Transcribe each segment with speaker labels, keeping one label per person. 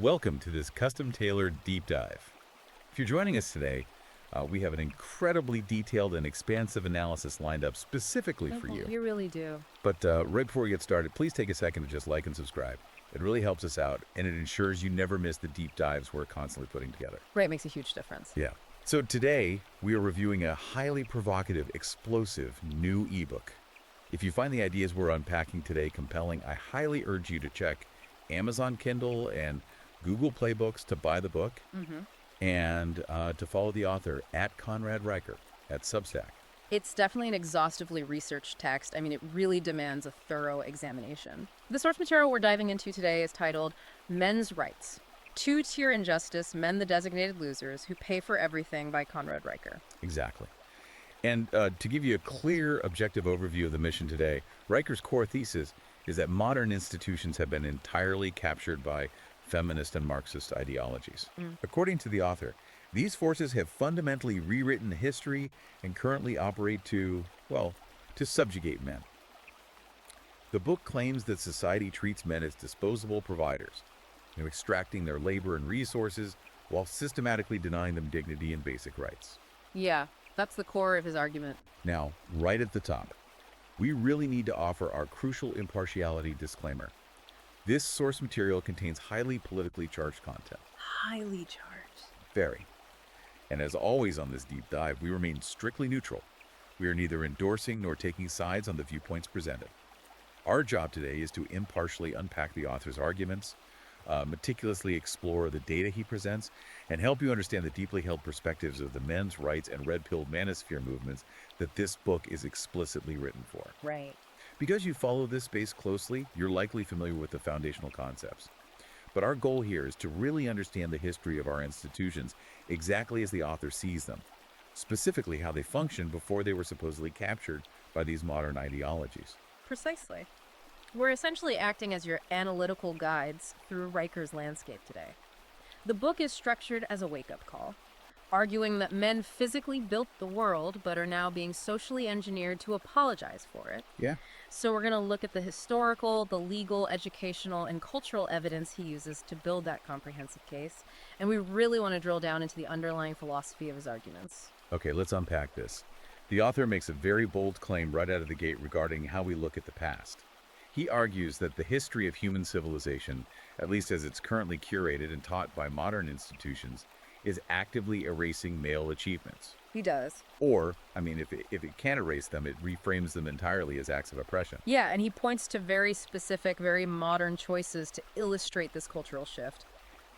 Speaker 1: Welcome to this custom-tailored deep dive. If you're joining us today, we have an incredibly detailed and expansive analysis lined up specifically for you.
Speaker 2: You really do.
Speaker 1: But right before we get started, please take a second to just like and subscribe. It really helps us out, and it ensures you never miss the deep dives we're constantly putting together.
Speaker 2: Right, makes a huge difference.
Speaker 1: Yeah. So today, we are reviewing a highly provocative, explosive new ebook. If you find the ideas we're unpacking today compelling, I highly urge you to check Amazon Kindle and Google Play Books to buy the book, and to follow the author at Conrad Riker at Substack.
Speaker 2: It's definitely an exhaustively researched text. I mean, it really demands a thorough examination. The source material we're diving into today is titled Men's Rights: Two-Tier Injustice, Men the Designated Losers Who Pay for Everything by Conrad Riker.
Speaker 1: Exactly. And to give you a clear, objective overview of the mission today, Riker's core thesis is that modern institutions have been entirely captured by feminist and Marxist ideologies. According to the author, these forces have fundamentally rewritten history and currently operate to subjugate men. The book claims that society treats men as disposable providers, extracting their labor and resources while systematically denying them dignity and basic rights.
Speaker 2: Yeah, that's the core of his argument.
Speaker 1: Now, right at the top, we really need to offer our crucial impartiality disclaimer. This source material contains highly politically charged content.
Speaker 2: Highly charged.
Speaker 1: Very. And as always on this deep dive, we remain strictly neutral. We are neither endorsing nor taking sides on the viewpoints presented. Our job today is to impartially unpack the author's arguments, meticulously explore the data he presents, and help you understand the deeply held perspectives of the men's rights and red-pilled manosphere movements that this book is explicitly written for.
Speaker 2: Right.
Speaker 1: Because you follow this space closely, you're likely familiar with the foundational concepts. But our goal here is to really understand the history of our institutions exactly as the author sees them, specifically how they functioned before they were supposedly captured by these modern ideologies.
Speaker 2: Precisely. We're essentially acting as your analytical guides through Riker's landscape today. The book is structured as a wake-up call, arguing that men physically built the world but are now being socially engineered to apologize for it.
Speaker 1: Yeah.
Speaker 2: So we're going to look at the historical, the legal, educational, and cultural evidence he uses to build that comprehensive case, and we really want to drill down into the underlying philosophy of his arguments.
Speaker 1: Okay, let's unpack this. The author makes a very bold claim right out of the gate regarding how we look at the past. He argues that the history of human civilization, at least as it's currently curated and taught by modern institutions, is actively erasing male achievements.
Speaker 2: He does.
Speaker 1: Or, if it can't erase them, it reframes them entirely as acts of oppression.
Speaker 2: Yeah, and he points to very specific, very modern choices to illustrate this cultural shift.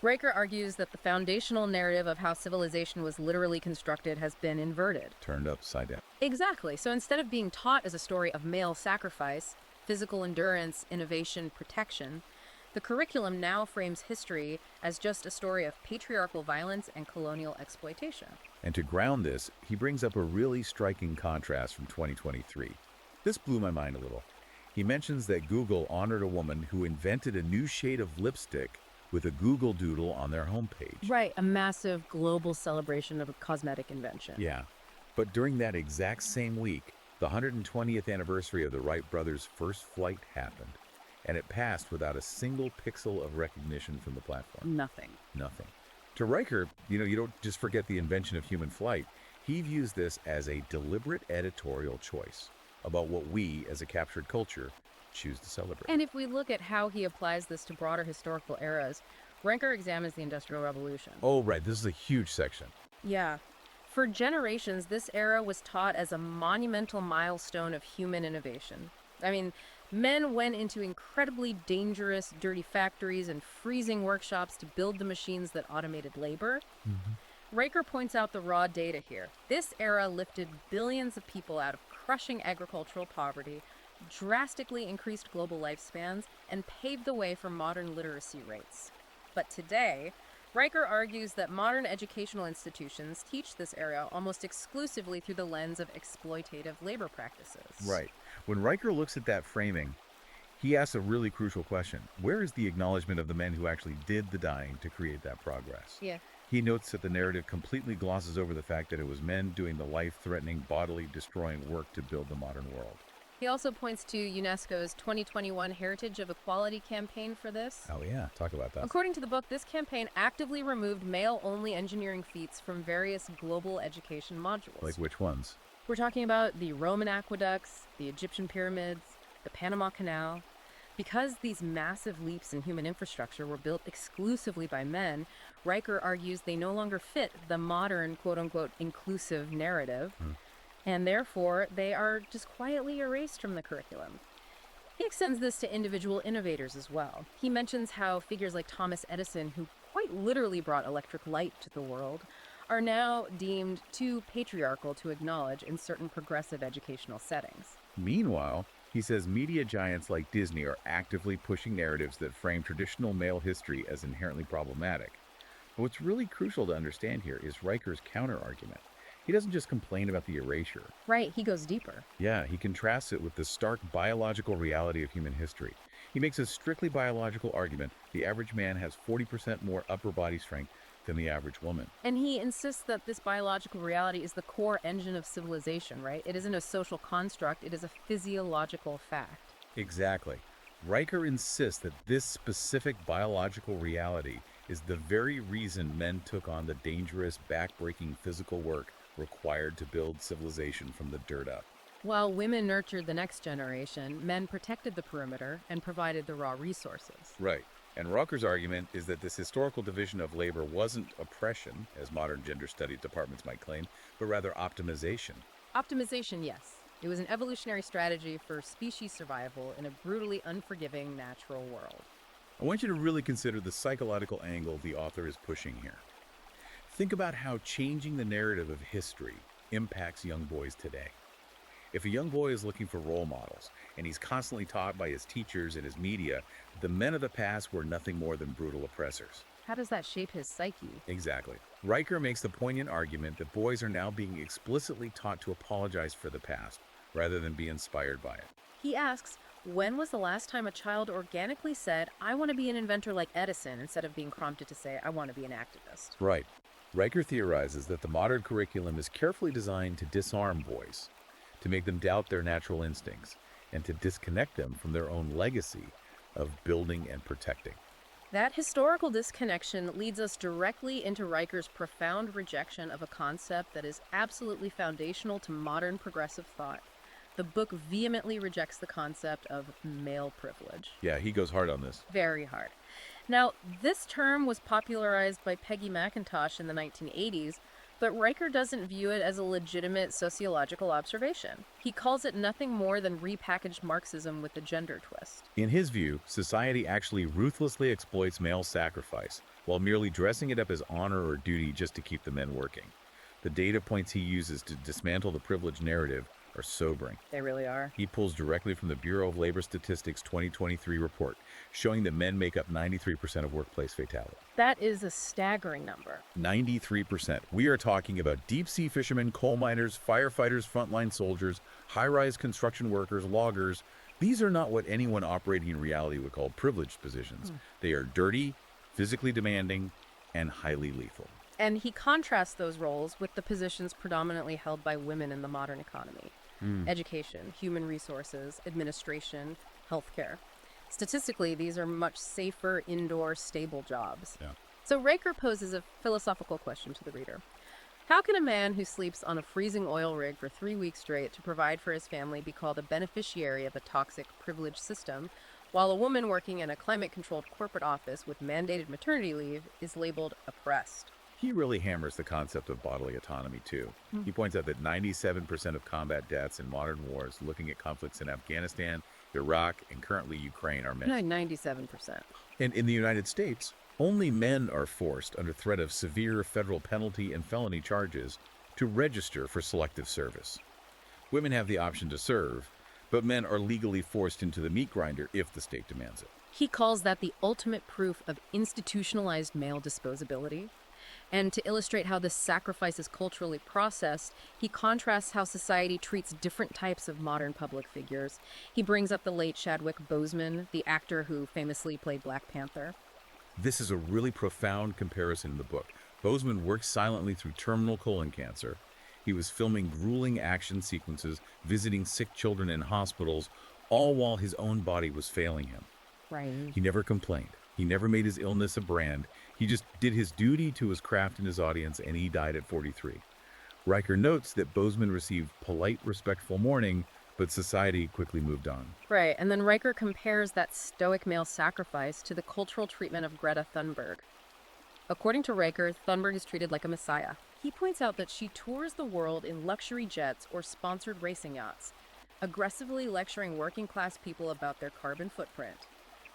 Speaker 2: Riker argues that the foundational narrative of how civilization was literally constructed has been inverted.
Speaker 1: Turned upside down.
Speaker 2: Exactly. So instead of being taught as a story of male sacrifice, physical endurance, innovation, protection, the curriculum now frames history as just a story of patriarchal violence and colonial exploitation.
Speaker 1: And to ground this, he brings up a really striking contrast from 2023. This blew my mind a little. He mentions that Google honored a woman who invented a new shade of lipstick with a Google doodle on their homepage.
Speaker 2: Right, a massive global celebration of a cosmetic invention.
Speaker 1: Yeah, but during that exact same week, the 120th anniversary of the Wright brothers' first flight happened, and it passed without a single pixel of recognition from the platform.
Speaker 2: Nothing.
Speaker 1: To Riker, you don't just forget the invention of human flight. He views this as a deliberate editorial choice about what we, as a captured culture, choose to celebrate.
Speaker 2: And if we look at how he applies this to broader historical eras, Riker examines the Industrial Revolution.
Speaker 1: Oh, right. This is a huge section.
Speaker 2: Yeah. For generations, this era was taught as a monumental milestone of human innovation. Men went into incredibly dangerous, dirty factories and freezing workshops to build the machines that automated labor. Riker points out the raw data here. This era lifted billions of people out of crushing agricultural poverty, drastically increased global lifespans, and paved the way for modern literacy rates. But today, Riker argues that modern educational institutions teach this era almost exclusively through the lens of exploitative labor practices.
Speaker 1: Right. When Riker looks at that framing, he asks a really crucial question. Where is the acknowledgement of the men who actually did the dying to create that progress?
Speaker 2: Yeah.
Speaker 1: He notes that the narrative completely glosses over the fact that it was men doing the life-threatening, bodily destroying work to build the modern world.
Speaker 2: He also points to UNESCO's 2021 Heritage of Equality campaign for this.
Speaker 1: Oh, yeah. Talk about that.
Speaker 2: According to the book, this campaign actively removed male-only engineering feats from various global education modules.
Speaker 1: Like which ones?
Speaker 2: We're talking about the Roman aqueducts, the Egyptian pyramids, the Panama Canal. Because these massive leaps in human infrastructure were built exclusively by men, Riker argues they no longer fit the modern, quote-unquote, inclusive narrative, and therefore they are just quietly erased from the curriculum. He extends this to individual innovators as well. He mentions how figures like Thomas Edison, who quite literally brought electric light to the world, are now deemed too patriarchal to acknowledge in certain progressive educational settings.
Speaker 1: Meanwhile, he says media giants like Disney are actively pushing narratives that frame traditional male history as inherently problematic. But what's really crucial to understand here is Riker's counter-argument. He doesn't just complain about the erasure.
Speaker 2: Right, he goes deeper.
Speaker 1: Yeah, he contrasts it with the stark biological reality of human history. He makes a strictly biological argument: the average man has 40% more upper body strength than the average woman.
Speaker 2: And he insists that this biological reality is the core engine of civilization, right? It isn't a social construct, it is a physiological fact.
Speaker 1: Exactly. Riker insists that this specific biological reality is the very reason men took on the dangerous, back-breaking physical work required to build civilization from the dirt up.
Speaker 2: While women nurtured the next generation, men protected the perimeter and provided the raw resources.
Speaker 1: Right. And Riker's argument is that this historical division of labor wasn't oppression, as modern gender studies departments might claim, but rather optimization.
Speaker 2: Optimization, yes. It was an evolutionary strategy for species survival in a brutally unforgiving natural world.
Speaker 1: I want you to really consider the psychological angle the author is pushing here. Think about how changing the narrative of history impacts young boys today. If a young boy is looking for role models, and he's constantly taught by his teachers and his media, the men of the past were nothing more than brutal oppressors.
Speaker 2: How does that shape his psyche?
Speaker 1: Exactly. Riker makes the poignant argument that boys are now being explicitly taught to apologize for the past, rather than be inspired by it.
Speaker 2: He asks, when was the last time a child organically said, I want to be an inventor like Edison, instead of being prompted to say, I want to be an activist?
Speaker 1: Right. Riker theorizes that the modern curriculum is carefully designed to disarm boys, to make them doubt their natural instincts, and to disconnect them from their own legacy of building and protecting.
Speaker 2: That historical disconnection leads us directly into Riker's profound rejection of a concept that is absolutely foundational to modern progressive thought. The book vehemently rejects the concept of male privilege.
Speaker 1: Yeah, he goes hard on this.
Speaker 2: Very hard. Now, this term was popularized by Peggy McIntosh in the 1980s, but Riker doesn't view it as a legitimate sociological observation. He calls it nothing more than repackaged Marxism with a gender twist.
Speaker 1: In his view, society actually ruthlessly exploits male sacrifice, while merely dressing it up as honor or duty just to keep the men working. The data points he uses to dismantle the privilege narrative are sobering.
Speaker 2: They really are.
Speaker 1: He pulls directly from the Bureau of Labor Statistics 2023 report, showing that men make up 93% of workplace fatality.
Speaker 2: That is a staggering number.
Speaker 1: 93%. We are talking about deep-sea fishermen, coal miners, firefighters, frontline soldiers, high-rise construction workers, loggers. These are not what anyone operating in reality would call privileged positions. They are dirty, physically demanding, and highly lethal.
Speaker 2: And he contrasts those roles with the positions predominantly held by women in the modern economy. Education, human resources, administration, healthcare. Statistically, these are much safer, indoor, stable jobs.
Speaker 1: Yeah.
Speaker 2: So Riker poses a philosophical question to the reader. How can a man who sleeps on a freezing oil rig for 3 weeks straight to provide for his family be called a beneficiary of a toxic, privileged system, while a woman working in a climate-controlled corporate office with mandated maternity leave is labeled oppressed?
Speaker 1: He really hammers the concept of bodily autonomy, too. He points out that 97% of combat deaths in modern wars, looking at conflicts in Afghanistan, Iraq, and currently Ukraine, are men.
Speaker 2: 97%.
Speaker 1: And in the United States, only men are forced, under threat of severe federal penalty and felony charges, to register for selective service. Women have the option to serve, but men are legally forced into the meat grinder if the state demands it.
Speaker 2: He calls that the ultimate proof of institutionalized male disposability. And to illustrate how this sacrifice is culturally processed, he contrasts how society treats different types of modern public figures. He brings up the late Chadwick Boseman, the actor who famously played Black Panther.
Speaker 1: This is a really profound comparison in the book. Boseman works silently through terminal colon cancer. He was filming grueling action sequences, visiting sick children in hospitals, all while his own body was failing him.
Speaker 2: Right.
Speaker 1: He never complained. He never made his illness a brand. He just did his duty to his craft and his audience, and he died at 43. Riker notes that Bozeman received polite, respectful mourning, but society quickly moved on.
Speaker 2: Right, and then Riker compares that stoic male sacrifice to the cultural treatment of Greta Thunberg. According to Riker, Thunberg is treated like a messiah. He points out that she tours the world in luxury jets or sponsored racing yachts, aggressively lecturing working-class people about their carbon footprint.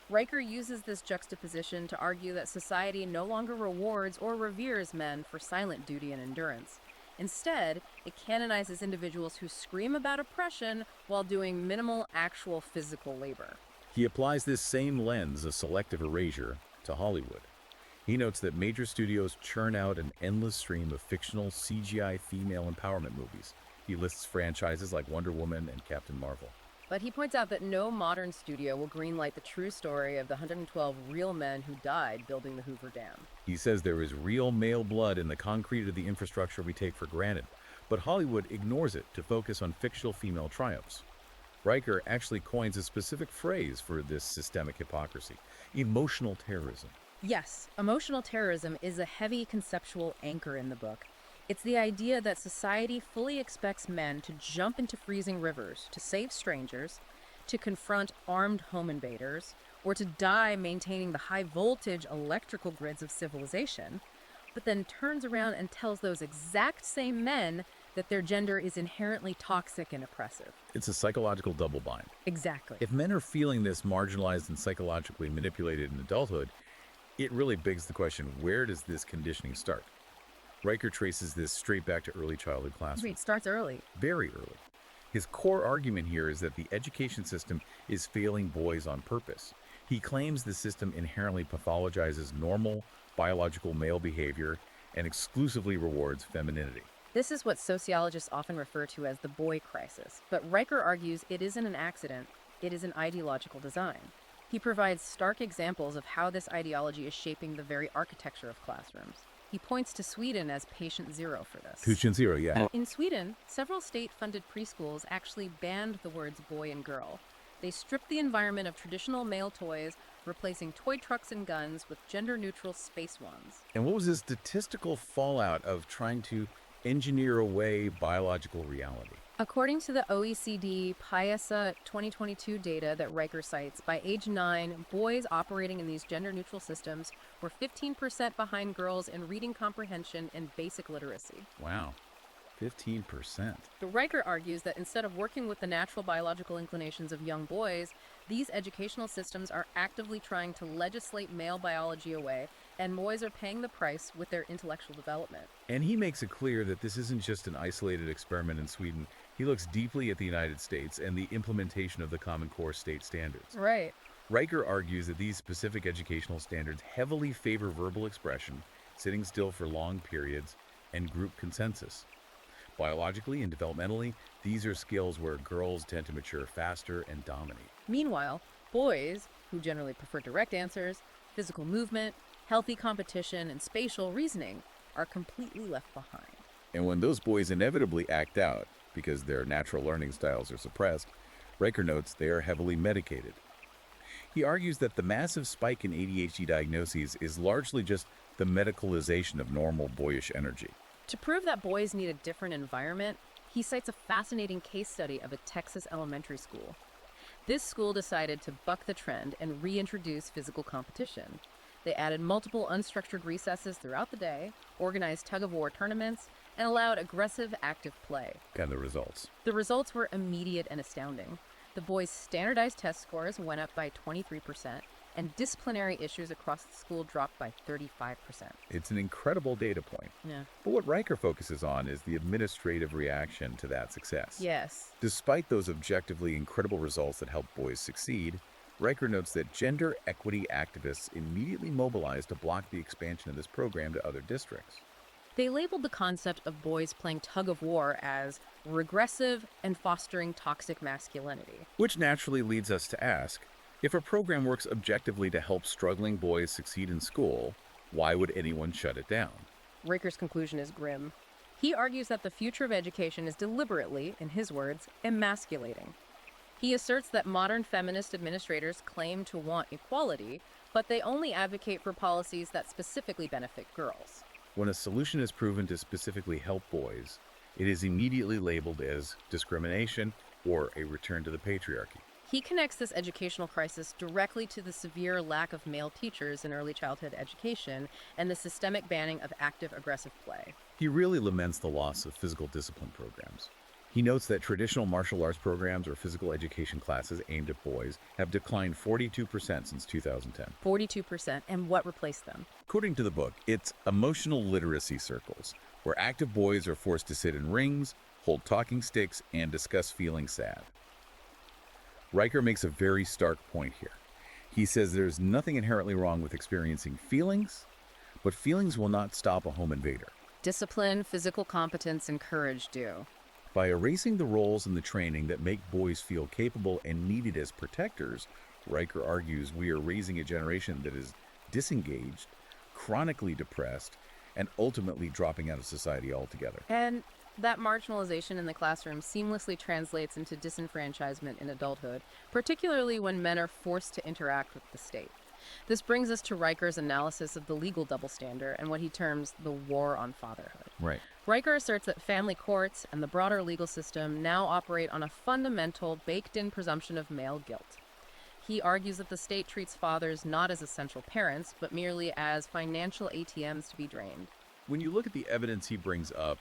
Speaker 2: Riker uses this juxtaposition to argue that society no longer rewards or reveres men for silent duty and endurance. Instead, it canonizes individuals who scream about oppression while doing minimal actual physical labor.
Speaker 1: He applies this same lens of selective erasure to Hollywood. He notes that major studios churn out an endless stream of fictional CGI female empowerment movies. He lists franchises like Wonder Woman and Captain Marvel.
Speaker 2: But he points out that no modern studio will greenlight the true story of the 112 real men who died building the Hoover Dam.
Speaker 1: He says there is real male blood in the concrete of the infrastructure we take for granted, but Hollywood ignores it to focus on fictional female triumphs. Riker actually coins a specific phrase for this systemic hypocrisy: emotional terrorism.
Speaker 2: Yes, emotional terrorism is a heavy conceptual anchor in the book. It's the idea that society fully expects men to jump into freezing rivers, to save strangers, to confront armed home invaders, or to die maintaining the high-voltage electrical grids of civilization, but then turns around and tells those exact same men that their gender is inherently toxic and oppressive.
Speaker 1: It's a psychological double bind.
Speaker 2: Exactly.
Speaker 1: If men are feeling this marginalized and psychologically manipulated in adulthood, it really begs the question, where does this conditioning start? Riker traces this straight back to early childhood classrooms.
Speaker 2: It starts early.
Speaker 1: Very early. His core argument here is that the education system is failing boys on purpose. He claims the system inherently pathologizes normal, biological male behavior and exclusively rewards femininity.
Speaker 2: This is what sociologists often refer to as the boy crisis, but Riker argues it isn't an accident, it is an ideological design. He provides stark examples of how this ideology is shaping the very architecture of classrooms. He points to Sweden as patient zero for this.
Speaker 1: Patient zero, yeah.
Speaker 2: In Sweden, several state-funded preschools actually banned the words boy and girl. They stripped the environment of traditional male toys, replacing toy trucks and guns with gender-neutral space ones.
Speaker 1: And what was the statistical fallout of trying to engineer away biological reality?
Speaker 2: According to the OECD PIASA 2022 data that Riker cites, by age 9, boys operating in these gender-neutral systems were 15% behind girls in reading comprehension and basic literacy.
Speaker 1: Wow, 15%.
Speaker 2: The Riker argues that instead of working with the natural biological inclinations of young boys, these educational systems are actively trying to legislate male biology away, and boys are paying the price with their intellectual development.
Speaker 1: And he makes it clear that this isn't just an isolated experiment in Sweden. He looks deeply at the United States and the implementation of the Common Core state standards.
Speaker 2: Right.
Speaker 1: Riker argues that these specific educational standards heavily favor verbal expression, sitting still for long periods, and group consensus. Biologically and developmentally, these are skills where girls tend to mature faster and dominate.
Speaker 2: Meanwhile, boys, who generally prefer direct answers, physical movement, healthy competition, and spatial reasoning, are completely left behind.
Speaker 1: And when those boys inevitably act out, because their natural learning styles are suppressed, Riker notes they are heavily medicated. He argues that the massive spike in ADHD diagnoses is largely just the medicalization of normal boyish energy.
Speaker 2: To prove that boys need a different environment, he cites a fascinating case study of a Texas elementary school. This school decided to buck the trend and reintroduce physical competition. They added multiple unstructured recesses throughout the day, organized tug-of-war tournaments, and allowed aggressive, active play.
Speaker 1: And the results.
Speaker 2: The results were immediate and astounding. The boys' standardized test scores went up by 23%, and disciplinary issues across the school dropped by 35%.
Speaker 1: It's an incredible data point.
Speaker 2: Yeah.
Speaker 1: But what Riker focuses on is the administrative reaction to that success.
Speaker 2: Yes.
Speaker 1: Despite those objectively incredible results that help boys succeed, Riker notes that gender equity activists immediately mobilized to block the expansion of this program to other districts.
Speaker 2: They labeled the concept of boys playing tug-of-war as regressive and fostering toxic masculinity.
Speaker 1: Which naturally leads us to ask, if a program works objectively to help struggling boys succeed in school, why would anyone shut it down?
Speaker 2: Riker's conclusion is grim. He argues that the future of education is deliberately, in his words, emasculating. He asserts that modern feminist administrators claim to want equality, but they only advocate for policies that specifically benefit girls.
Speaker 1: When a solution is proven to specifically help boys, it is immediately labeled as discrimination or a return to the patriarchy.
Speaker 2: He connects this educational crisis directly to the severe lack of male teachers in early childhood education and the systemic banning of active aggressive play.
Speaker 1: He really laments the loss of physical discipline programs. He notes that traditional martial arts programs or physical education classes aimed at boys have declined 42% since 2010.
Speaker 2: 42%, and what replaced them?
Speaker 1: According to the book, it's emotional literacy circles, where active boys are forced to sit in rings, hold talking sticks, and discuss feeling sad. Riker makes a very stark point here. He says there's nothing inherently wrong with experiencing feelings, but feelings will not stop a home invader.
Speaker 2: Discipline, physical competence, and courage do.
Speaker 1: By erasing the roles and the training that make boys feel capable and needed as protectors, Riker argues we are raising a generation that is disengaged, chronically depressed, and ultimately dropping out of society altogether.
Speaker 2: And that marginalization in the classroom seamlessly translates into disenfranchisement in adulthood, particularly when men are forced to interact with the state. This brings us to Riker's analysis of the legal double standard and what he terms the war on fatherhood.
Speaker 1: Right.
Speaker 2: Riker asserts that family courts and the broader legal system now operate on a fundamental, baked-in presumption of male guilt. He argues that the state treats fathers not as essential parents, but merely as financial ATMs to be drained.
Speaker 1: When you look at the evidence he brings up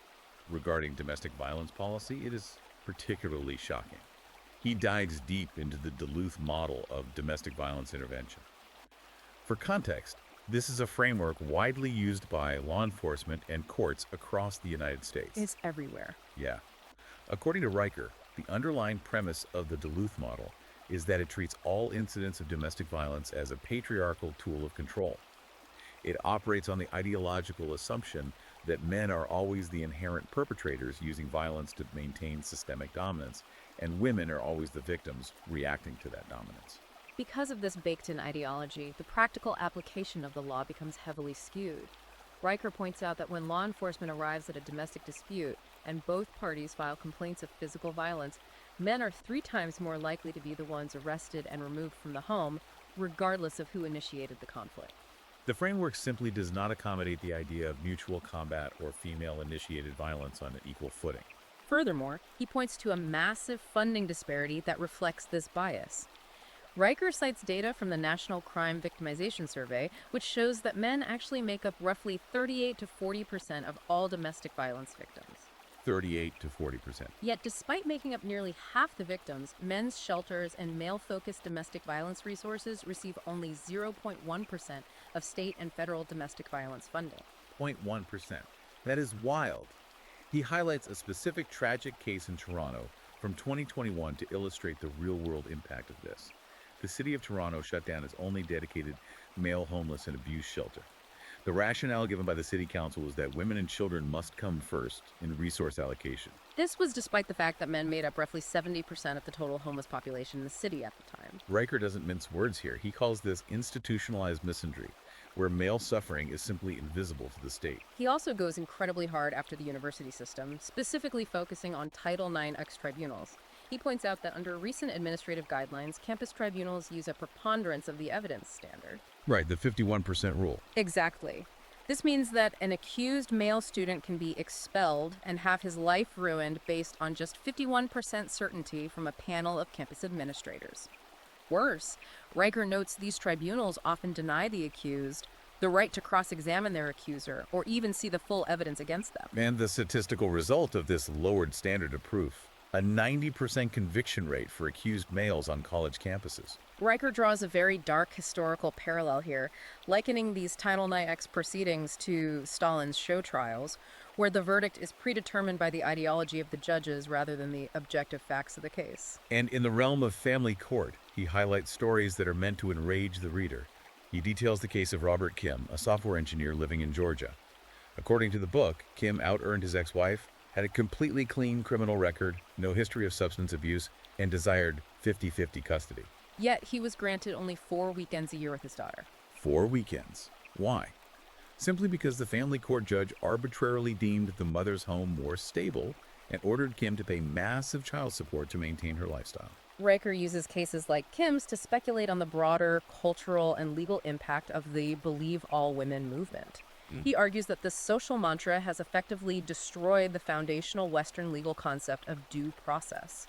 Speaker 1: regarding domestic violence policy, it is particularly shocking. He dives deep into the Duluth model of domestic violence intervention. For context, this is a framework widely used by law enforcement and courts across the United States.
Speaker 2: It's everywhere.
Speaker 1: Yeah. According to Riker, the underlying premise of the Duluth model is that it treats all incidents of domestic violence as a patriarchal tool of control. It operates on the ideological assumption that men are always the inherent perpetrators using violence to maintain systemic dominance, and women are always the victims reacting to that dominance.
Speaker 2: Because of this baked-in ideology, the practical application of the law becomes heavily skewed. Riker points out that when law enforcement arrives at a domestic dispute and both parties file complaints of physical violence, men are 3 times more likely to be the ones arrested and removed from the home, regardless of who initiated the conflict.
Speaker 1: The framework simply does not accommodate the idea of mutual combat or female-initiated violence on an equal footing.
Speaker 2: Furthermore, he points to a massive funding disparity that reflects this bias. Riker cites data from the National Crime Victimization Survey, which shows that men actually make up roughly 38 to 40% of all domestic violence victims.
Speaker 1: 38 to 40%.
Speaker 2: Yet, despite making up nearly half the victims, men's shelters and male-focused domestic violence resources receive only 0.1% of state and federal domestic violence funding.
Speaker 1: 0.1%. That is wild. He highlights a specific tragic case in Toronto from 2021 to illustrate the real-world impact of this. The city of Toronto shut down its only dedicated male homeless and abuse shelter. The rationale given by the city council was that women and children must come first in resource allocation.
Speaker 2: This was despite the fact that men made up roughly 70% of the total homeless population in the city at the time.
Speaker 1: Riker doesn't mince words here. He calls this institutionalized misandry, where male suffering is simply invisible to the state.
Speaker 2: He also goes incredibly hard after the university system, specifically focusing on Title IX tribunals. He points out that under recent administrative guidelines, campus tribunals use a preponderance of the evidence standard.
Speaker 1: Right, the 51% rule.
Speaker 2: Exactly. This means that an accused male student can be expelled and have his life ruined based on just 51% certainty from a panel of campus administrators. Worse, Riker notes these tribunals often deny the accused the right to cross-examine their accuser or even see the full evidence against them.
Speaker 1: And the statistical result of this lowered standard of proof: a 90% conviction rate for accused males on college campuses.
Speaker 2: Riker draws a very dark historical parallel here, likening these Title IX proceedings to Stalin's show trials, where the verdict is predetermined by the ideology of the judges rather than the objective facts of the case.
Speaker 1: And in the realm of family court, he highlights stories that are meant to enrage the reader. He details the case of Robert Kim, a software engineer living in Georgia. According to the book, Kim out-earned his ex-wife, had a completely clean criminal record, no history of substance abuse, and desired 50-50 custody.
Speaker 2: Yet he was granted only 4 weekends a year with his daughter.
Speaker 1: 4 weekends. Why? simply because the family court judge arbitrarily deemed the mother's home more stable and ordered Kim to pay massive child support to maintain her lifestyle.
Speaker 2: Riker uses cases like Kim's to speculate on the broader cultural and legal impact of the Believe All Women movement. He argues that this social mantra has effectively destroyed the foundational Western legal concept of due process.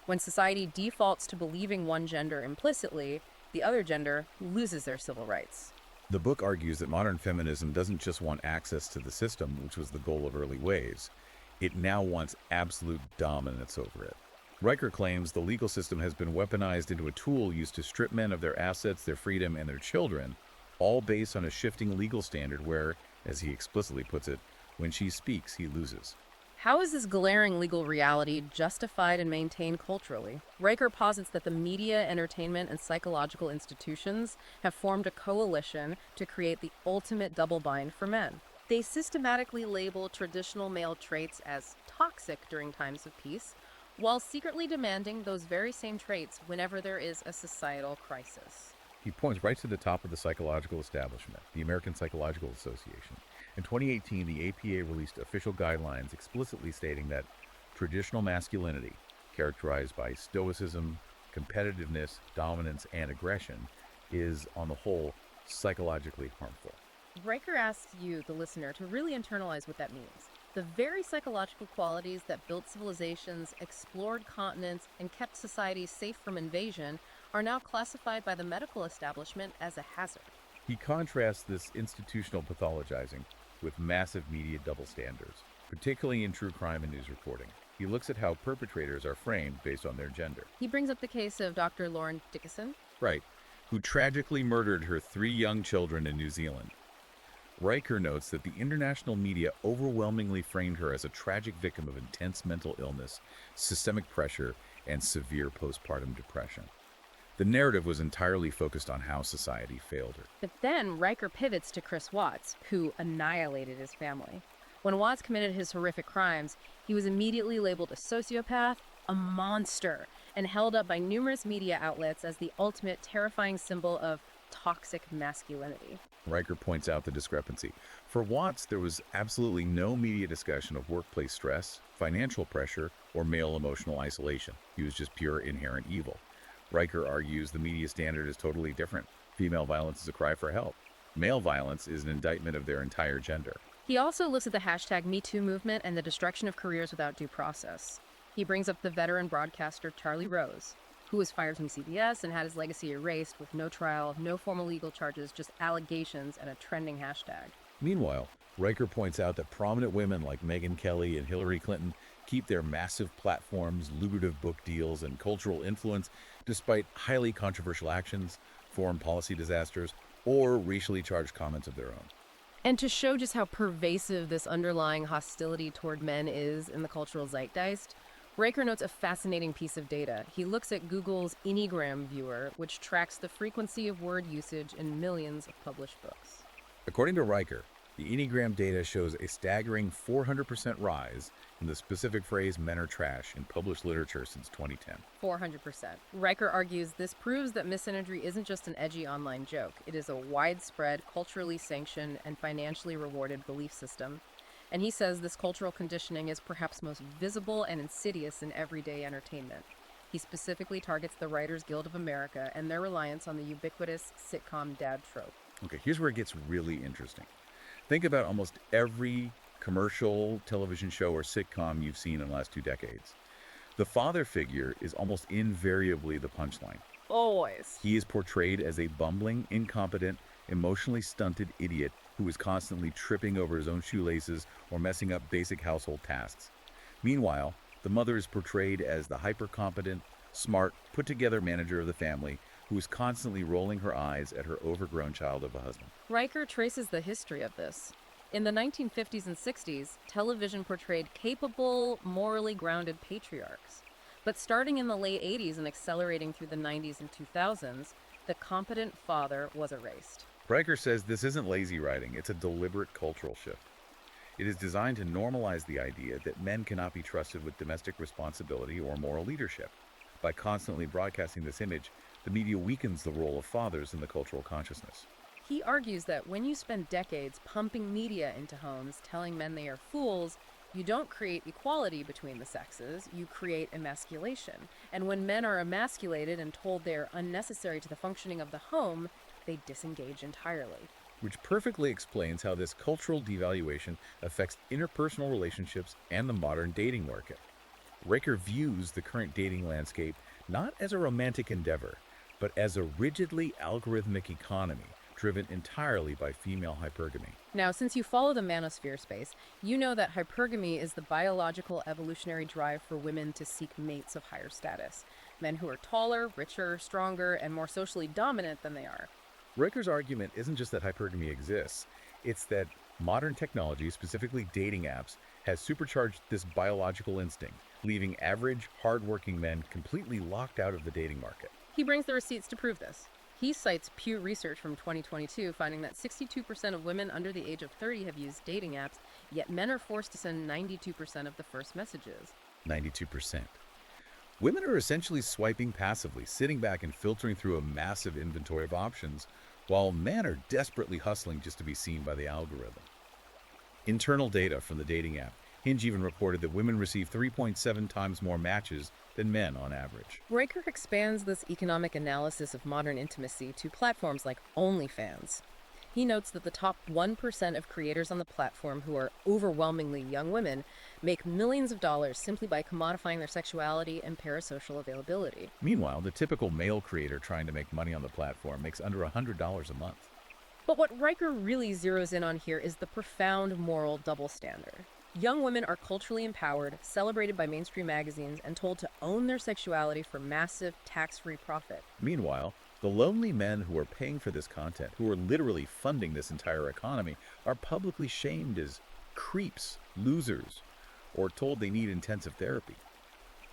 Speaker 2: When society defaults to believing one gender implicitly, the other gender loses their civil rights.
Speaker 1: The book argues that modern feminism doesn't just want access to the system, which was the goal of early waves. It now wants absolute dominance over it. Riker claims the legal system has been weaponized into a tool used to strip men of their assets, their freedom, and their children, all based on a shifting legal standard where, as he explicitly puts it, when she speaks, he loses.
Speaker 2: How is this glaring legal reality justified and maintained culturally? Riker posits that the media, entertainment, and psychological institutions have formed a coalition to create the ultimate double bind for men. They systematically label traditional male traits as toxic during times of peace, while secretly demanding those very same traits whenever there is a societal crisis.
Speaker 1: He points right to the top of the psychological establishment, the American Psychological Association. In 2018, the APA released official guidelines explicitly stating that traditional masculinity, characterized by stoicism, competitiveness, dominance, and aggression, is, on the whole, psychologically harmful.
Speaker 2: Riker asks you, the listener, to really internalize what that means. The very psychological qualities that built civilizations, explored continents, and kept societies safe from invasion are now classified by the medical establishment as a hazard.
Speaker 1: He contrasts this institutional pathologizing with massive media double standards, particularly in true crime and news reporting. He looks at how perpetrators are framed based on their gender.
Speaker 2: He brings up the case of Dr. Lauren Dickinson.
Speaker 1: Right, who tragically murdered her 3 young children in New Zealand. Riker notes that the international media overwhelmingly framed her as a tragic victim of intense mental illness, systemic pressure, and severe postpartum depression. The narrative was entirely focused on how society failed her.
Speaker 2: But then Riker pivots to Chris Watts, who annihilated his family. When Watts committed his horrific crimes, he was immediately labeled a sociopath, a monster, and held up by numerous media outlets as the ultimate terrifying symbol of toxic masculinity.
Speaker 1: Riker points out the discrepancy. For Watts, there was absolutely no media discussion of workplace stress, financial pressure, or male emotional isolation. He was just pure inherent evil. Riker argues the media standard is totally different. Female violence is a cry for help. Male violence is an indictment of their entire gender.
Speaker 2: He also looks at the hashtag #MeToo movement and the destruction of careers without due process. He brings up the veteran broadcaster Charlie Rose, who was fired from CBS and had his legacy erased with no trial, no formal legal charges, just allegations and a trending hashtag.
Speaker 1: Meanwhile, Riker points out that prominent women like Megyn Kelly and Hillary Clinton keep their massive platforms, lucrative book deals, and cultural influence despite highly controversial actions, foreign policy disasters, or racially charged comments of their own.
Speaker 2: And to show just how pervasive this underlying hostility toward men is in the cultural zeitgeist, Riker notes a fascinating piece of data. He looks at Google's Enneagram viewer, which tracks the frequency of word usage in millions of published books.
Speaker 1: According to Riker, the Enneagram data shows a staggering 400% rise in the specific phrase "men are trash" in published literature since 2010.
Speaker 2: 400%. Riker argues this proves that misimagery isn't just an edgy online joke. It is a widespread, culturally sanctioned, and financially rewarded belief system. And he says this cultural conditioning is perhaps most visible and insidious in everyday entertainment. He specifically targets the Writers Guild of America and their reliance on the ubiquitous sitcom dad trope.
Speaker 1: Okay, here's where it gets really interesting. Think about almost every commercial, television show, or sitcom you've seen in the last 2 decades. The father figure is almost invariably the punchline.
Speaker 2: Always.
Speaker 1: He is portrayed as a bumbling, incompetent, emotionally stunted idiot who is constantly tripping over his own shoelaces or messing up basic household tasks. Meanwhile, the mother is portrayed as the hyper-competent, smart, put-together manager of the family who is constantly rolling her eyes at her overgrown child of a husband.
Speaker 2: Riker traces the history of this. In the 1950s and 60s, television portrayed capable, morally grounded patriarchs. But starting in the late 80s and accelerating through the 90s and 2000s, the competent father was erased.
Speaker 1: Riker says this isn't lazy writing, it's a deliberate cultural shift. It is designed to normalize the idea that men cannot be trusted with domestic responsibility or moral leadership. By constantly broadcasting this image, the media weakens the role of fathers in the cultural consciousness.
Speaker 2: He argues that when you spend decades pumping media into homes, telling men they are fools, you don't create equality between the sexes, you create emasculation. And when men are emasculated and told they're unnecessary to the functioning of the home, they disengage entirely.
Speaker 1: Which perfectly explains how this cultural devaluation affects interpersonal relationships and the modern dating market. Riker views the current dating landscape not as a romantic endeavor, but as a rigidly algorithmic economy driven entirely by female hypergamy.
Speaker 2: Now, since you follow the manosphere space, you know that hypergamy is the biological evolutionary drive for women to seek mates of higher status. Men who are taller, richer, stronger, and more socially dominant than they are.
Speaker 1: Riker's argument isn't just that hypergamy exists, it's that modern technology, specifically dating apps, has supercharged this biological instinct, leaving average, hardworking men completely locked out of the dating market.
Speaker 2: He brings the receipts to prove this. He cites Pew Research from 2022, finding that 62% of women under the age of 30 have used dating apps, yet men are forced to send 92% of the first messages.
Speaker 1: 92%. Women are essentially swiping passively, sitting back and filtering through a massive inventory of options, while men are desperately hustling just to be seen by the algorithm. Internal data from the dating app, Hinge even reported that women receive 3.7 times more matches than men on average.
Speaker 2: Riker expands this economic analysis of modern intimacy to platforms like OnlyFans. He notes that the top 1% of creators on the platform, who are overwhelmingly young women, make millions of dollars simply by commodifying their sexuality and parasocial availability.
Speaker 1: Meanwhile, the typical male creator trying to make money on the platform makes under $100 a month.
Speaker 2: But what Riker really zeroes in on here is the profound moral double standard. Young women are culturally empowered, celebrated by mainstream magazines, and told to own their sexuality for massive tax-free profit.
Speaker 1: Meanwhile, the lonely men who are paying for this content, who are literally funding this entire economy, are publicly shamed as creeps, losers, or told they need intensive therapy.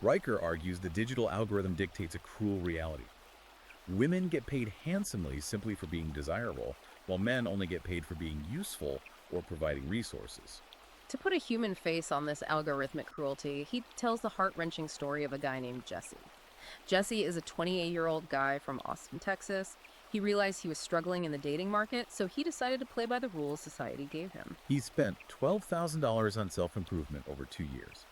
Speaker 1: Riker argues the digital algorithm dictates a cruel reality. Women get paid handsomely simply for being desirable, while men only get paid for being useful or providing resources.
Speaker 2: To put a human face on this algorithmic cruelty, he tells the heart-wrenching story of a guy named Jesse. Jesse is a 28-year-old guy from Austin, Texas. He realized he was struggling in the dating market, so he decided to play by the rules society gave him.
Speaker 1: He spent $12,000 on self-improvement over 2 years.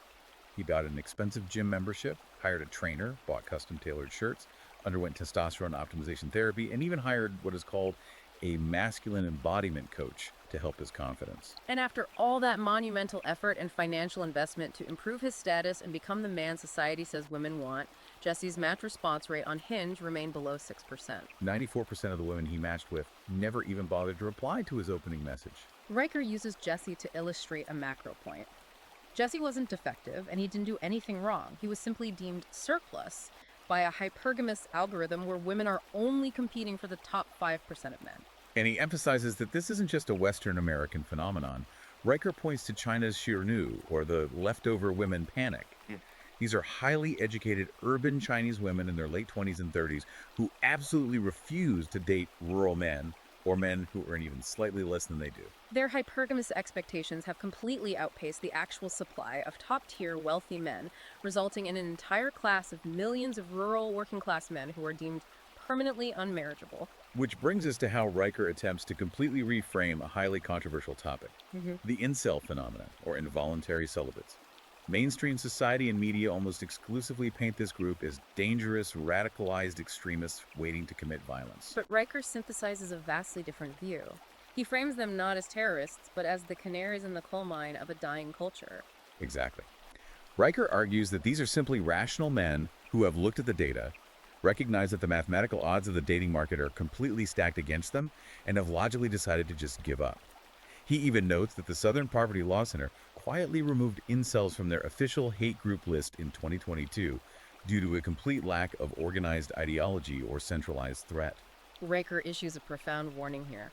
Speaker 1: He bought an expensive gym membership, hired a trainer, bought custom-tailored shirts, underwent testosterone optimization therapy, and even hired what is called a masculine embodiment coach to help his confidence.
Speaker 2: And after all that monumental effort and financial investment to improve his status and become the man society says women want, Jesse's match response rate on Hinge remained below 6%.
Speaker 1: 94% of the women he matched with never even bothered to reply to his opening message.
Speaker 2: Riker uses Jesse to illustrate a macro point. Jesse wasn't defective, and he didn't do anything wrong. He was simply deemed surplus by a hypergamous algorithm where women are only competing for the top 5% of men.
Speaker 1: And he emphasizes that this isn't just a Western American phenomenon. Riker points to China's Shirnu, or the leftover women panic. These are highly educated urban Chinese women in their late 20s and 30s who absolutely refuse to date rural men or men who earn even slightly less than they do.
Speaker 2: Their hypergamous expectations have completely outpaced the actual supply of top-tier wealthy men, resulting in an entire class of millions of rural working-class men who are deemed permanently unmarriageable.
Speaker 1: Which brings us to how Riker attempts to completely reframe a highly controversial topic, the incel phenomenon, or involuntary celibates. Mainstream society and media almost exclusively paint this group as dangerous, radicalized extremists waiting to commit violence.
Speaker 2: But Riker synthesizes a vastly different view. He frames them not as terrorists, but as the canaries in the coal mine of a dying culture.
Speaker 1: Exactly. Riker argues that these are simply rational men who have looked at the data, recognize that the mathematical odds of the dating market are completely stacked against them, and have logically decided to just give up. He even notes that the Southern Poverty Law Center quietly removed incels from their official hate group list in 2022 due to a complete lack of organized ideology or centralized threat.
Speaker 2: Riker issues a profound warning here.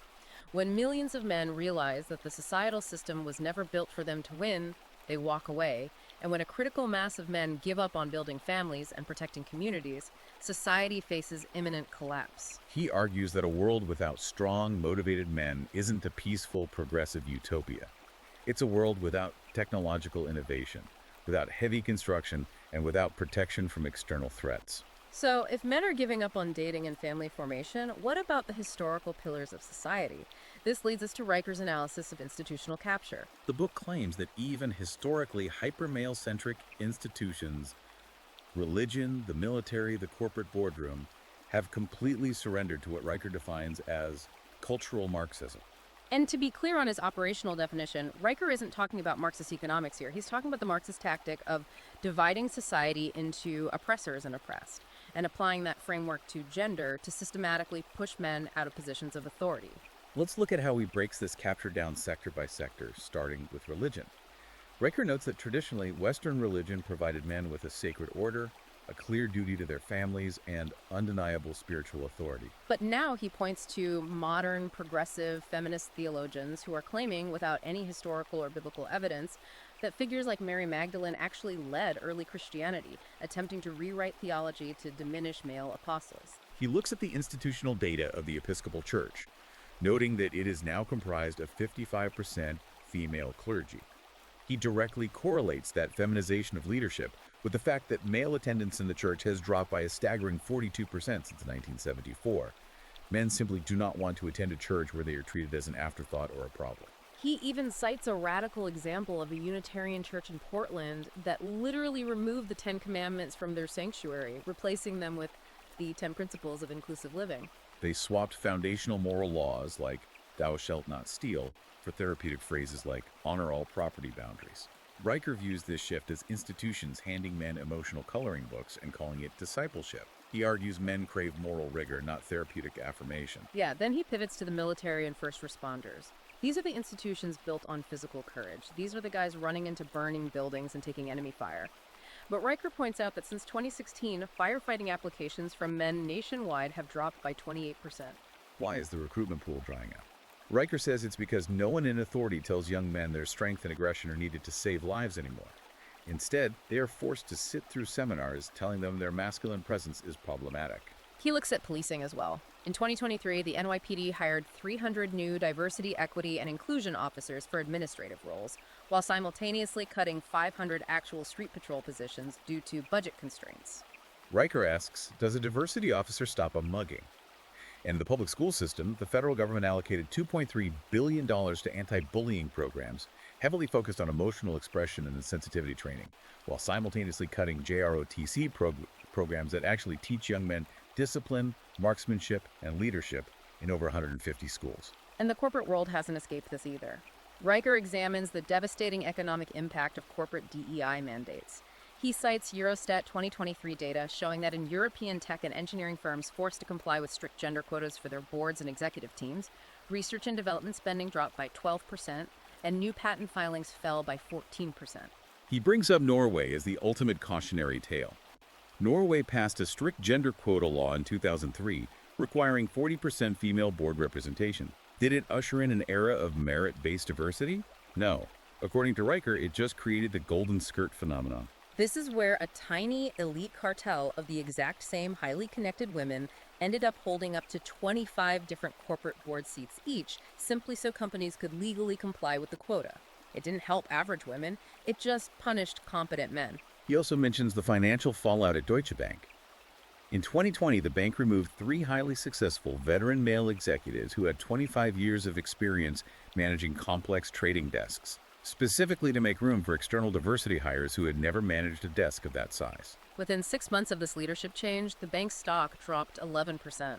Speaker 2: When millions of men realize that the societal system was never built for them to win, they walk away. And when a critical mass of men give up on building families and protecting communities, society faces imminent collapse.
Speaker 1: He argues that a world without strong, motivated men isn't a peaceful, progressive utopia. It's a world without technological innovation, without heavy construction, and without protection from external threats.
Speaker 2: So, if men are giving up on dating and family formation, what about the historical pillars of society? This leads us to Riker's analysis of institutional capture.
Speaker 1: The book claims that even historically hyper-male-centric institutions, religion, the military, the corporate boardroom, have completely surrendered to what Riker defines as cultural Marxism.
Speaker 2: And to be clear on his operational definition, Riker isn't talking about Marxist economics here. He's talking about the Marxist tactic of dividing society into oppressors and oppressed, and applying that framework to gender to systematically push men out of positions of authority.
Speaker 1: Let's look at how he breaks this capture down sector by sector, starting with religion. Riker notes that traditionally, Western religion provided men with a sacred order, a clear duty to their families, and undeniable spiritual authority.
Speaker 2: But now he points to modern, progressive, feminist theologians who are claiming, without any historical or biblical evidence, that figures like Mary Magdalene actually led early Christianity, attempting to rewrite theology to diminish male apostles.
Speaker 1: He looks at the institutional data of the Episcopal Church, noting that it is now comprised of 55% female clergy. He directly correlates that feminization of leadership with the fact that male attendance in the church has dropped by a staggering 42% since 1974. Men simply do not want to attend a church where they are treated as an afterthought or a problem.
Speaker 2: He even cites a radical example of a Unitarian church in Portland that literally removed the Ten Commandments from their sanctuary, replacing them with the 10 principles of inclusive living.
Speaker 1: They swapped foundational moral laws like thou shalt not steal for therapeutic phrases like honor all property boundaries. Riker views this shift as institutions handing men emotional coloring books and calling it discipleship. He argues men crave moral rigor, not therapeutic affirmation.
Speaker 2: Yeah, then he pivots to the military and first responders. These are the institutions built on physical courage. These are the guys running into burning buildings and taking enemy fire. But Riker points out that since 2016, firefighting applications from men nationwide have dropped by 28%.
Speaker 1: Why is the recruitment pool drying up? Riker says it's because no one in authority tells young men their strength and aggression are needed to save lives anymore. Instead, they are forced to sit through seminars telling them their masculine presence is problematic.
Speaker 2: He looks at policing as well. In 2023, the NYPD hired 300 new diversity, equity, and inclusion officers for administrative roles, while simultaneously cutting 500 actual street patrol positions due to budget constraints.
Speaker 1: Riker asks, does a diversity officer stop a mugging? In the public school system, the federal government allocated $2.3 billion to anti-bullying programs, heavily focused on emotional expression and sensitivity training, while simultaneously cutting JROTC programs that actually teach young men discipline, marksmanship, and leadership in over 150 schools.
Speaker 2: And the corporate world hasn't escaped this either. Riker examines the devastating economic impact of corporate DEI mandates. He cites Eurostat 2023 data showing that in European tech and engineering firms forced to comply with strict gender quotas for their boards and executive teams, research and development spending dropped by 12%, and new patent filings fell by 14%.
Speaker 1: He brings up Norway as the ultimate cautionary tale. Norway passed a strict gender quota law in 2003, requiring 40% female board representation. Did it usher in an era of merit-based diversity? No. According to Riker, it just created the golden skirt phenomenon.
Speaker 2: This is where a tiny elite cartel of the exact same highly connected women ended up holding up to 25 different corporate board seats each, simply so companies could legally comply with the quota. It didn't help average women, it just punished competent men.
Speaker 1: He also mentions the financial fallout at Deutsche Bank. In 2020, the bank removed 3 highly successful veteran male executives who had 25 years of experience managing complex trading desks, specifically to make room for external diversity hires who had never managed a desk of that size.
Speaker 2: Within 6 months of this leadership change, the bank's stock dropped 11%.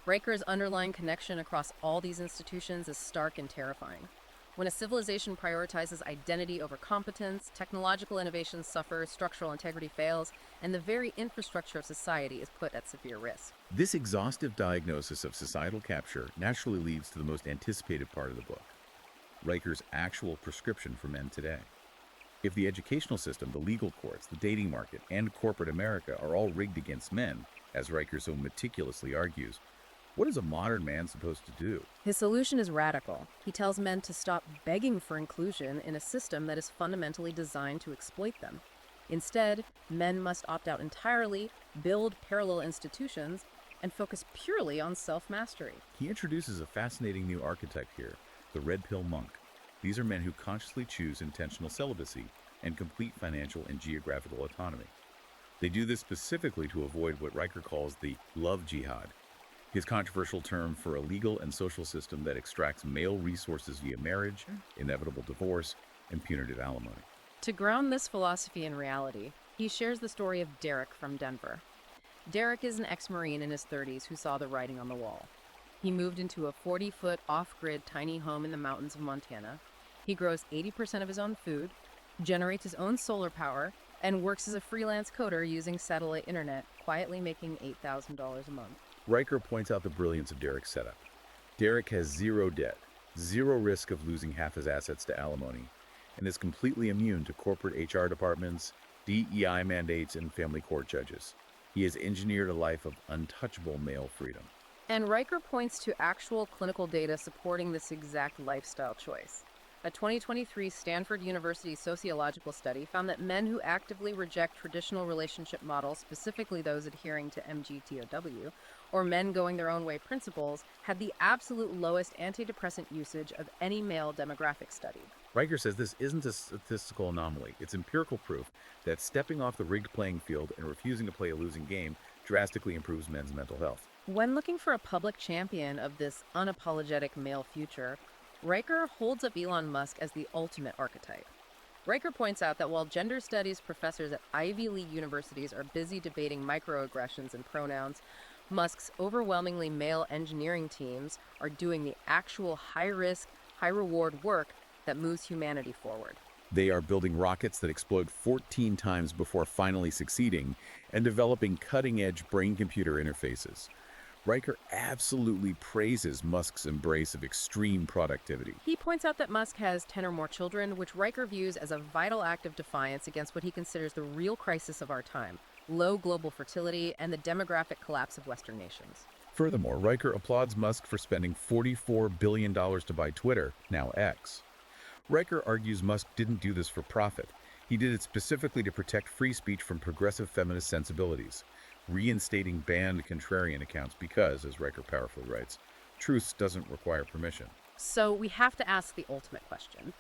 Speaker 2: Riker's underlying connection across all these institutions is stark and terrifying. When a civilization prioritizes identity over competence, technological innovations suffer, structural integrity fails, and the very infrastructure of society is put at severe risk.
Speaker 1: This exhaustive diagnosis of societal capture naturally leads to the most anticipated part of the book, Riker's actual prescription for men today. If the educational system, the legal courts, the dating market, and corporate America are all rigged against men, as Riker so meticulously argues, what is a modern man supposed to do?
Speaker 2: His solution is radical. He tells men to stop begging for inclusion in a system that is fundamentally designed to exploit them. Instead, men must opt out entirely, build parallel institutions, and focus purely on self-mastery.
Speaker 1: He introduces a fascinating new archetype here, the red pill monk. These are men who consciously choose intentional celibacy and complete financial and geographical autonomy. They do this specifically to avoid what Riker calls the love jihad, his controversial term for a legal and social system that extracts male resources via marriage, inevitable divorce, and punitive alimony.
Speaker 2: To ground this philosophy in reality, he shares the story of Derek from Denver. Derek is an ex-Marine in his 30s who saw the writing on the wall. He moved into a 40-foot off-grid tiny home in the mountains of Montana. He grows 80% of his own food, generates his own solar power, and works as a freelance coder using satellite internet, quietly making $8,000 a month.
Speaker 1: Riker points out the brilliance of Derek's setup. Derek has zero debt, zero risk of losing half his assets to alimony, and is completely immune to corporate HR departments, DEI mandates, and family court judges. He has engineered a life of untouchable male freedom.
Speaker 2: And Riker points to actual clinical data supporting this exact lifestyle choice. A 2023 Stanford University sociological study found that men who actively reject traditional relationship models, specifically those adhering to MGTOW, or men going their own way principles, had the absolute lowest antidepressant usage of any male demographic study.
Speaker 1: Riker says this isn't a statistical anomaly. It's empirical proof that stepping off the rigged playing field and refusing to play a losing game drastically improves men's mental health.
Speaker 2: When looking for a public champion of this unapologetic male future, Riker holds up Elon Musk as the ultimate archetype. Riker points out that while gender studies professors at Ivy League universities are busy debating microaggressions and pronouns, Musk's overwhelmingly male engineering teams are doing the actual high-risk, high-reward work that moves humanity forward.
Speaker 1: They are building rockets that explode 14 times before finally succeeding and developing cutting-edge brain-computer interfaces. Riker absolutely praises Musk's embrace of extreme productivity.
Speaker 2: He points out that Musk has 10 or more children, which Riker views as a vital act of defiance against what he considers the real crisis of our time: low global fertility and the demographic collapse of Western nations.
Speaker 1: Furthermore, Riker applauds Musk for spending $44 billion to buy Twitter, now X. Riker argues Musk didn't do this for profit. He did it specifically to protect free speech from progressive feminist sensibilities, reinstating banned contrarian accounts because, as Riker powerfully writes, truth doesn't require permission.
Speaker 2: So we have to ask the ultimate question.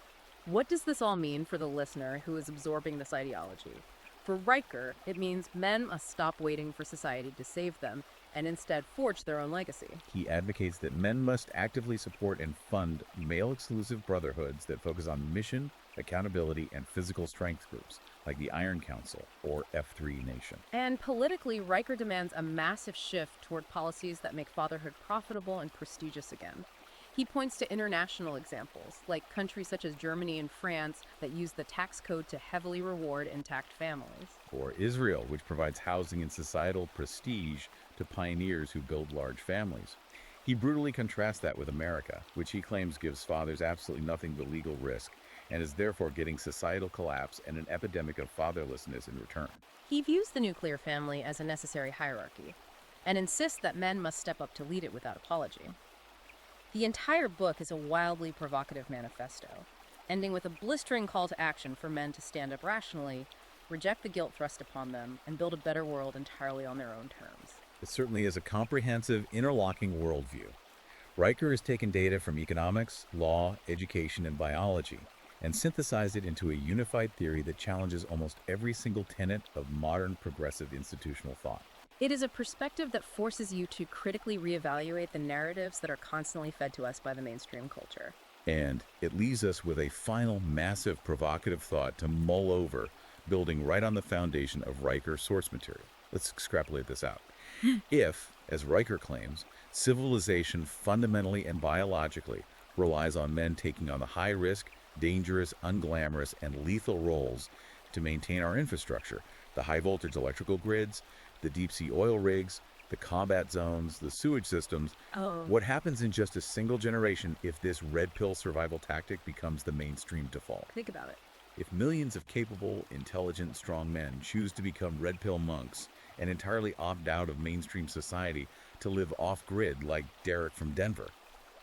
Speaker 2: What does this all mean for the listener who is absorbing this ideology? For Riker, it means men must stop waiting for society to save them and instead forge their own legacy.
Speaker 1: He advocates that men must actively support and fund male-exclusive brotherhoods that focus on mission, accountability, and physical strength groups, like the Iron Council or F3 Nation.
Speaker 2: And politically, Riker demands a massive shift toward policies that make fatherhood profitable and prestigious again. He points to international examples, like countries such as Germany and France that use the tax code to heavily reward intact families.
Speaker 1: Or Israel, which provides housing and societal prestige to pioneers who build large families. He brutally contrasts that with America, which he claims gives fathers absolutely nothing but legal risk, and is therefore getting societal collapse and an epidemic of fatherlessness in return.
Speaker 2: He views the nuclear family as a necessary hierarchy, and insists that men must step up to lead it without apology. The entire book is a wildly provocative manifesto, ending with a blistering call to action for men to stand up rationally, reject the guilt thrust upon them, and build a better world entirely on their own terms.
Speaker 1: It certainly is a comprehensive, interlocking worldview. Riker has taken data from economics, law, education, and biology, and synthesized it into a unified theory that challenges almost every single tenet of modern progressive institutional thought.
Speaker 2: It is a perspective that forces you to critically reevaluate the narratives that are constantly fed to us by the mainstream culture.
Speaker 1: And it leaves us with a final massive provocative thought to mull over, building right on the foundation of Riker's source material. Let's extrapolate this out. If, as Riker claims, civilization fundamentally and biologically relies on men taking on the high-risk, dangerous, unglamorous, and lethal roles to maintain our infrastructure, the high-voltage electrical grids, the deep-sea oil rigs, the combat zones, the sewage systems. What happens in just a single generation if this red pill survival tactic becomes the mainstream default?
Speaker 2: Think about it.
Speaker 1: If millions of capable, intelligent, strong men choose to become red pill monks and entirely opt out of mainstream society to live off-grid like Derek from Denver,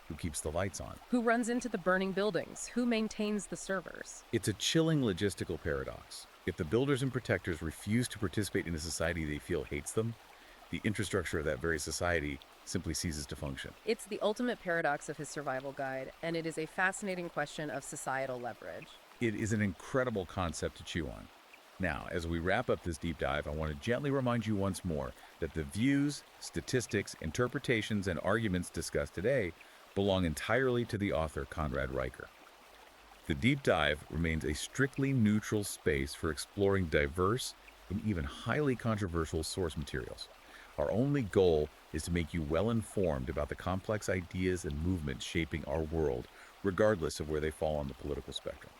Speaker 1: who keeps the lights on?
Speaker 2: Who runs into the burning buildings? Who maintains the servers?
Speaker 1: It's a chilling logistical paradox. If the builders and protectors refuse to participate in a society they feel hates them, the infrastructure of that very society simply ceases to function.
Speaker 2: It's the ultimate paradox of his survival guide, and it is a fascinating question of societal leverage.
Speaker 1: It is an incredible concept to chew on. Now, as we wrap up this deep dive, I want to gently remind you once more that the views, statistics, interpretations, and arguments discussed today belong entirely to the author Conrad Riker. The deep dive remains a strictly neutral space for exploring diverse and even highly controversial source materials. Our only goal is to make you well informed about the complex ideas and movements shaping our world, regardless of where they fall on the political spectrum.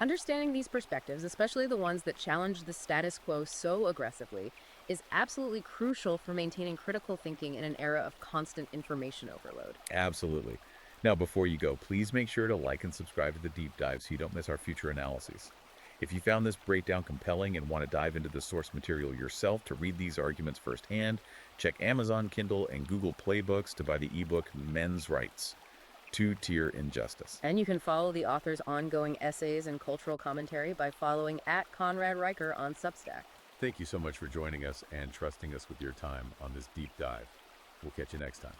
Speaker 2: Understanding these perspectives, especially the ones that challenge the status quo so aggressively, is absolutely crucial for maintaining critical thinking in an era of constant information overload.
Speaker 1: Absolutely. Now, before you go, please make sure to like and subscribe to the deep dive so you don't miss our future analyses. If you found this breakdown compelling and want to dive into the source material yourself to read these arguments firsthand, check Amazon Kindle and Google Play Books to buy the ebook Men's Rights: Two-Tier Injustice.
Speaker 2: And you can follow the author's ongoing essays and cultural commentary by following at Conrad Riker on Substack.
Speaker 1: Thank you so much for joining us and trusting us with your time on this deep dive. We'll catch you next time.